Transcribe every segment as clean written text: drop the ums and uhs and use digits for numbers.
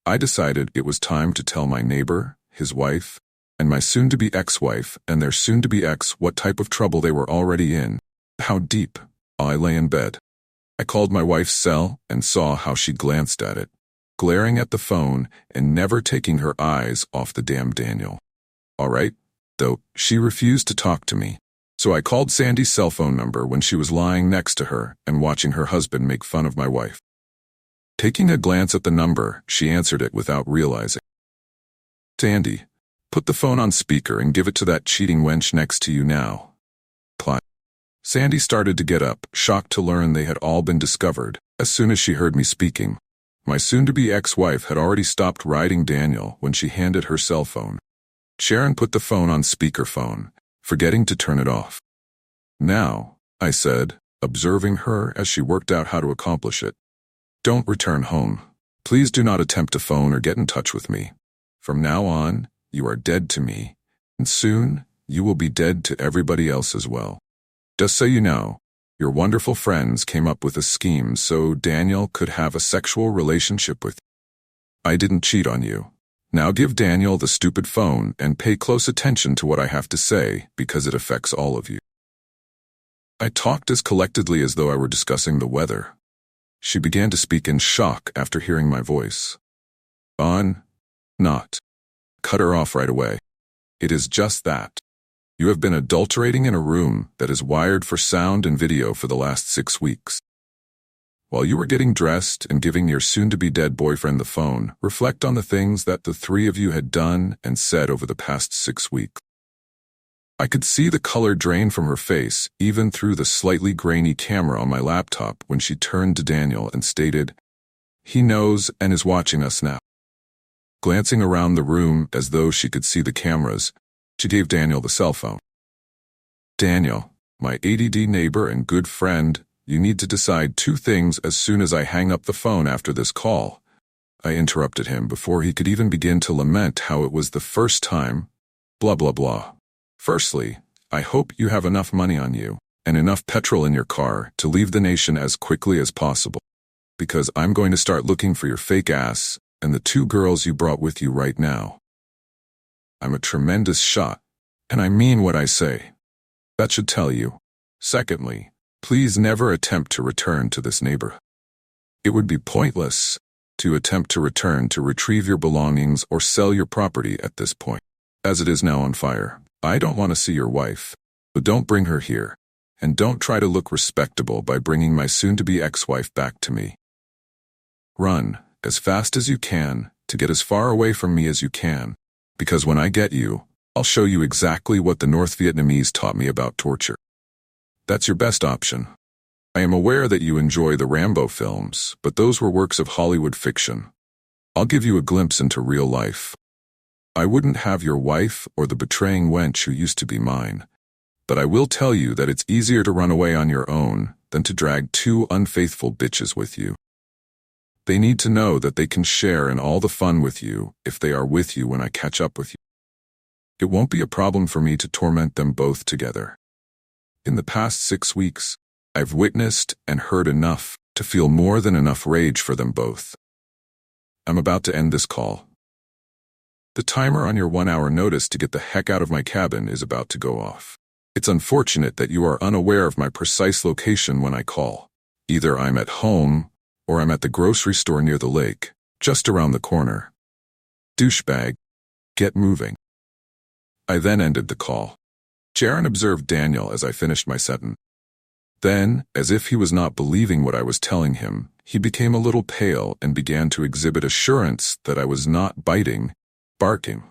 I decided it was time to tell my neighbor, his wife, and my soon-to-be ex-wife and their soon-to-be ex what type of trouble they were already in. How deep. I lay in bed. I called my wife's cell and saw how she glanced at it, glaring at the phone and never taking her eyes off the damn Daniel. All right, though, she refused to talk to me. So I called Sandy's cell phone number when she was lying next to her and watching her husband make fun of my wife. Taking a glance at the number, she answered it without realizing. Sandy, put the phone on speaker and give it to that cheating wench next to you now. Clyde. Sandy started to get up, shocked to learn they had all been discovered, as soon as she heard me speaking. My soon-to-be ex-wife had already stopped riding Daniel when she handed her cell phone. Sharon put the phone on speakerphone, forgetting to turn it off. Now, I said, observing her as she worked out how to accomplish it. Don't return home. Please do not attempt to phone or get in touch with me. From now on, you are dead to me, and soon you will be dead to everybody else as well. Just so you know, your wonderful friends came up with a scheme so Daniel could have a sexual relationship with you. I didn't cheat on you. Now give Daniel the stupid phone and pay close attention to what I have to say because it affects all of you. I talked as collectedly as though I were discussing the weather. She began to speak in shock after hearing my voice. On, not. Cut her off right away. It is just that. You have been adulterating in a room that is wired for sound and video for the last 6 weeks. While you were getting dressed and giving your soon-to-be-dead boyfriend the phone, reflect on the things that the three of you had done and said over the past 6 weeks. I could see the color drain from her face, even through the slightly grainy camera on my laptop when she turned to Daniel and stated, "He knows and is watching us now." Glancing around the room as though she could see the cameras, she gave Daniel the cell phone. Daniel, my ADD neighbor and good friend, you need to decide 2 things as soon as I hang up the phone after this call. I interrupted him before he could even begin to lament how it was the first time, blah blah blah. Firstly, I hope you have enough money on you, and enough petrol in your car to leave the nation as quickly as possible. Because I'm going to start looking for your fake ass, and the 2 girls you brought with you right now. I'm a tremendous shot, and I mean what I say. That should tell you. Secondly, please never attempt to return to this neighborhood. It would be pointless to attempt to return to retrieve your belongings or sell your property at this point, as it is now on fire. I don't want to see your wife, but don't bring her here, and don't try to look respectable by bringing my soon-to-be ex-wife back to me. Run as fast as you can to get as far away from me as you can, because when I get you, I'll show you exactly what the North Vietnamese taught me about torture. That's your best option. I am aware that you enjoy the Rambo films, but those were works of Hollywood fiction. I'll give you a glimpse into real life. I wouldn't have your wife or the betraying wench who used to be mine, but I will tell you that it's easier to run away on your own than to drag 2 unfaithful bitches with you. They need to know that they can share in all the fun with you if they are with you when I catch up with you. It won't be a problem for me to torment them both together. In the past 6 weeks, I've witnessed and heard enough to feel more than enough rage for them both. I'm about to end this call. The timer on your 1-hour notice to get the heck out of my cabin is about to go off. It's unfortunate that you are unaware of my precise location when I call. Either I'm at home, or I'm at the grocery store near the lake, just around the corner. Douchebag. Get moving. I then ended the call. Sharon observed Daniel as I finished my sentence. Then, as if he was not believing what I was telling him, he became a little pale and began to exhibit assurance that I was not biting, barking.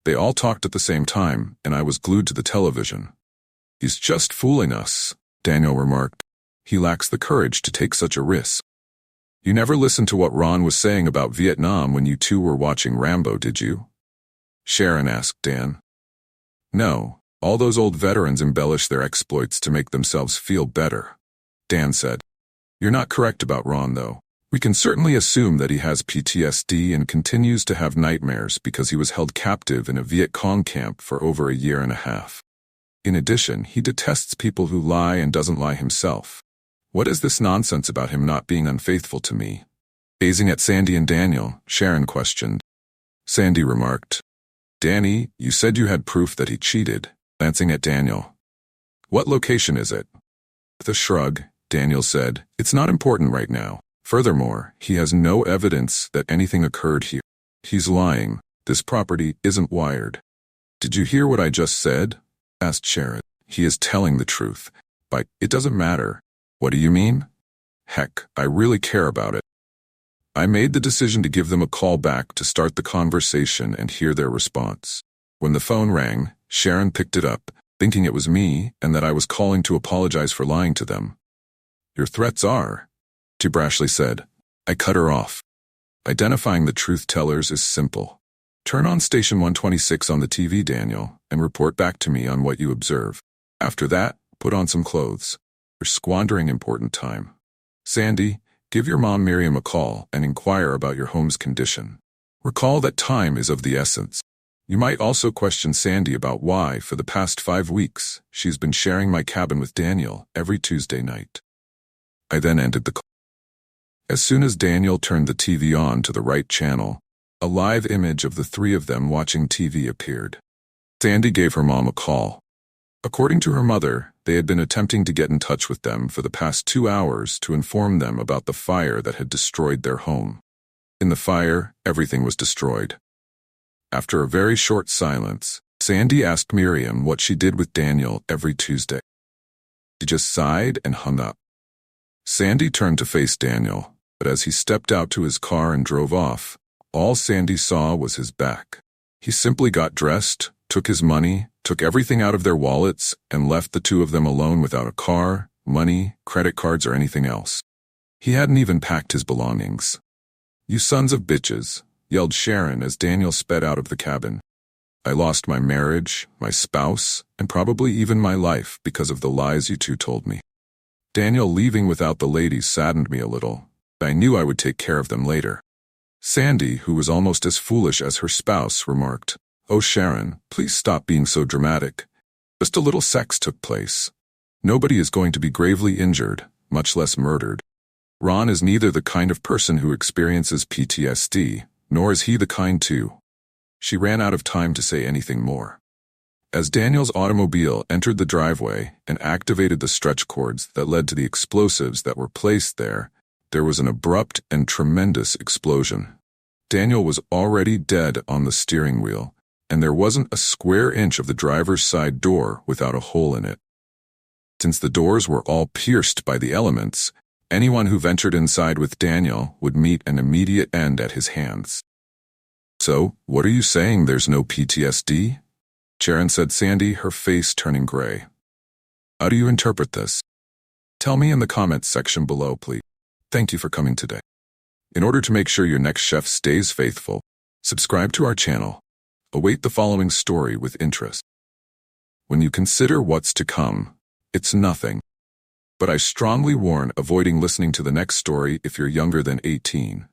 They all talked at the same time, and I was glued to the television. "He's just fooling us," Daniel remarked. "He lacks the courage to take such a risk." "You never listened to what Ron was saying about Vietnam when you 2 were watching Rambo, did you?" Sharon asked Dan. "No, all those old veterans embellish their exploits to make themselves feel better," Dan said. "You're not correct about Ron, though. We can certainly assume that he has PTSD and continues to have nightmares because he was held captive in a Viet Cong camp for over 1.5 years. In addition, he detests people who lie and doesn't lie himself. What is this nonsense about him not being unfaithful to me? Gazing at Sandy and Daniel, Sharon questioned. Sandy remarked, "Danny, you said you had proof that he cheated," glancing at Daniel. "What location is it?" With a shrug, Daniel said, "It's not important right now. Furthermore, he has no evidence that anything occurred here. He's lying. This property isn't wired." "Did you hear what I just said?" asked Sharon. "He is telling the truth. But it doesn't matter." "What do you mean?" "Heck, I really care about it." I made the decision to give them a call back to start the conversation and hear their response. When the phone rang, Sharon picked it up, thinking it was me and that I was calling to apologize for lying to them. "Your threats are," she brashly said. I cut her off. "Identifying the truth tellers is simple. Turn on station 126 on the TV, Daniel, and report back to me on what you observe. After that, put on some clothes. You're squandering important time. Sandy, give your mom Miriam a call and inquire about your home's condition. Recall that time is of the essence. You might also question Sandy about why, for the past 5 weeks, she's been sharing my cabin with Daniel every Tuesday night." I then ended the call. As soon as Daniel turned the TV on to the right channel, a live image of the 3 of them watching TV appeared. Sandy gave her mom a call. According to her mother, they had been attempting to get in touch with them for the past 2 hours to inform them about the fire that had destroyed their home. In the fire, everything was destroyed. After a very short silence, Sandy asked Miriam what she did with Daniel every Tuesday. She just sighed and hung up. Sandy turned to face Daniel, but as he stepped out to his car and drove off, all Sandy saw was his back. He simply got dressed, took his money, took everything out of their wallets, and left the 2 of them alone without a car, money, credit cards, or anything else. He hadn't even packed his belongings. "You sons of bitches," yelled Sharon as Daniel sped out of the cabin. "I lost my marriage, my spouse, and probably even my life because of the lies you 2 told me." Daniel leaving without the ladies saddened me a little. I knew I would take care of them later. Sandy, who was almost as foolish as her spouse, remarked, "Oh, Sharon, please stop being so dramatic. Just a little sex took place. Nobody is going to be gravely injured, much less murdered. Ron is neither the kind of person who experiences PTSD, nor is he the kind to." She ran out of time to say anything more. As Daniel's automobile entered the driveway and activated the stretch cords that led to the explosives that were placed there was an abrupt and tremendous explosion. Daniel was already dead on the steering wheel, and there wasn't a square inch of the driver's side door without a hole in it. Since the doors were all pierced by the elements, anyone who ventured inside with Daniel would meet an immediate end at his hands. "So, what are you saying, there's no PTSD?" Sharon said Sandy, her face turning gray. "How do you interpret this? Tell me in the comments section below, please. Thank you for coming today. In order to make sure your next chef stays faithful, subscribe to our channel. Await the following story with interest. When you consider what's to come, it's nothing. But I strongly warn avoiding listening to the next story if you're younger than 18.